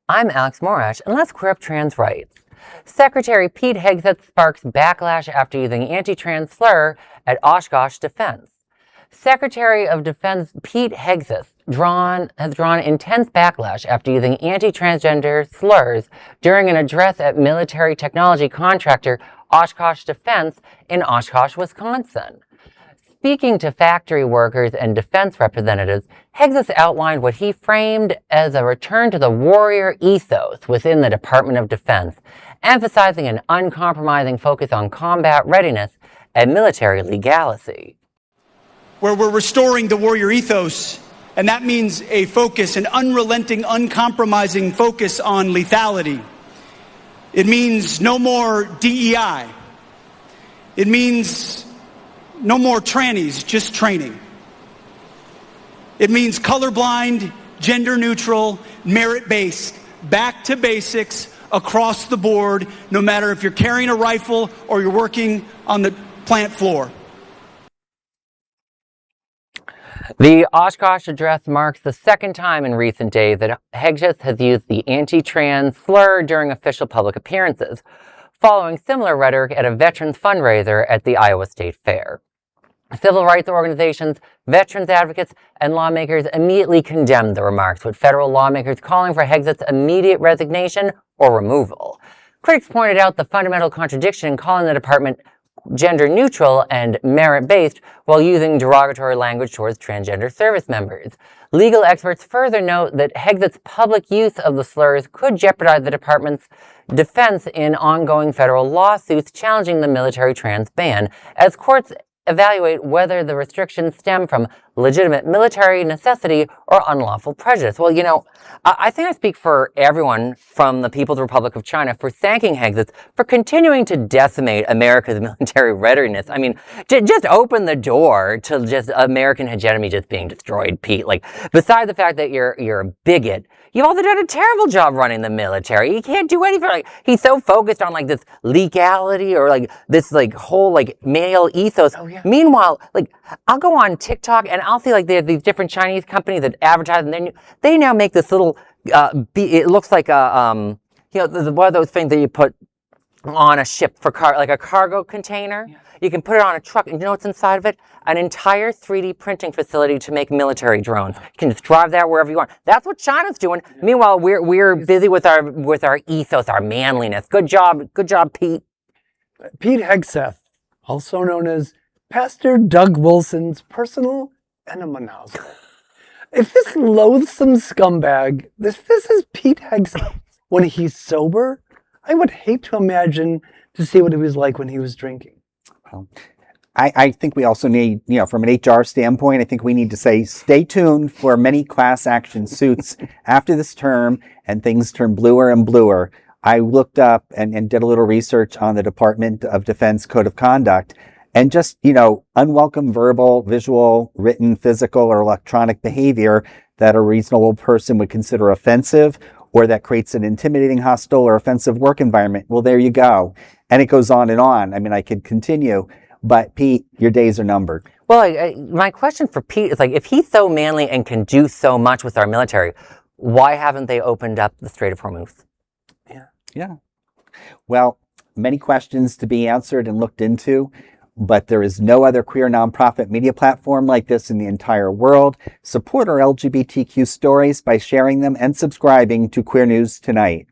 I'm Alex Morash, and let's queer up trans rights. Secretary Pete Hegseth sparks backlash after using anti-trans slur at Oshkosh Defense. Secretary of Defense Pete Hegseth has drawn intense backlash after using anti-transgender slurs during an address at military technology contractor Oshkosh Defense in Oshkosh, Wisconsin. Speaking to factory workers and defense representatives, Hegseth outlined what he framed as a return to the warrior ethos within the Department of Defense, emphasizing an uncompromising focus on combat readiness and military legality. Where we're restoring the warrior ethos, and that means a focus, an unrelenting, uncompromising focus on lethality. It means no more DEI. It means no more trannies, just training. It means colorblind, gender neutral, merit-based, back to basics across the board, no matter if you're carrying a rifle or you're working on the plant floor. The Oshkosh address marks the second time in recent days that Hegseth has used the anti-trans slur during official public appearances, following similar rhetoric at a veterans fundraiser at the Iowa State Fair. Civil rights organizations, veterans advocates, and lawmakers immediately condemned the remarks, with federal lawmakers calling for Hegseth's immediate resignation or removal. Critics pointed out the fundamental contradiction in calling the department gender neutral and merit-based while using derogatory language towards transgender service members. Legal experts further note that Hegseth's public use of the slurs could jeopardize the department's defense in ongoing federal lawsuits challenging the military trans ban, as courts evaluate whether the restrictions stem from legitimate military necessity or unlawful prejudice. Well, I think I speak for everyone from the People's Republic of China for thanking Hegseth for continuing to decimate America's military readiness. I mean, just open the door to just American hegemony just being destroyed, Pete. Like, besides the fact that you're a bigot, you've also done a terrible job running the military. You can't do anything. Like, he's so focused on like this legality or like this like whole like male ethos. Oh, yeah. Meanwhile, like I'll go on TikTok and I'll see like they have these different Chinese companies that advertise, and then they now make this little. It looks like a one of those things that you put on a ship for like a cargo container. Yeah. You can put it on a truck, and you know what's inside of it? An entire 3D printing facility to make military drones. You can just drive that wherever you want. That's what China's doing. Yeah. Meanwhile, we're busy with our ethos, our manliness. Good job, Pete. Pete Hegseth, also known as Pastor Doug Wilson's personal enema. If this loathsome scumbag, this is Pete Hegseth when he's sober, I would hate to imagine to see what he was like when he was drinking. Well, I think we also need, from an HR standpoint, I think we need to say, stay tuned for many class action suits after this term and things turn bluer and bluer. I looked up and did a little research on the Department of Defense Code of Conduct, and just, unwelcome verbal, visual, written, physical, or electronic behavior that a reasonable person would consider offensive or that creates an intimidating, hostile, or offensive work environment. Well, there you go. And it goes on and on. I mean, I could continue, but Pete, your days are numbered. Well, my question for Pete is, like, if he's so manly and can do so much with our military, why haven't they opened up the Strait of Hormuz? Yeah. Well, many questions to be answered and looked into, but there is no other queer nonprofit media platform like this in the entire world. Support our LGBTQ stories by sharing them and subscribing to Queer News Tonight.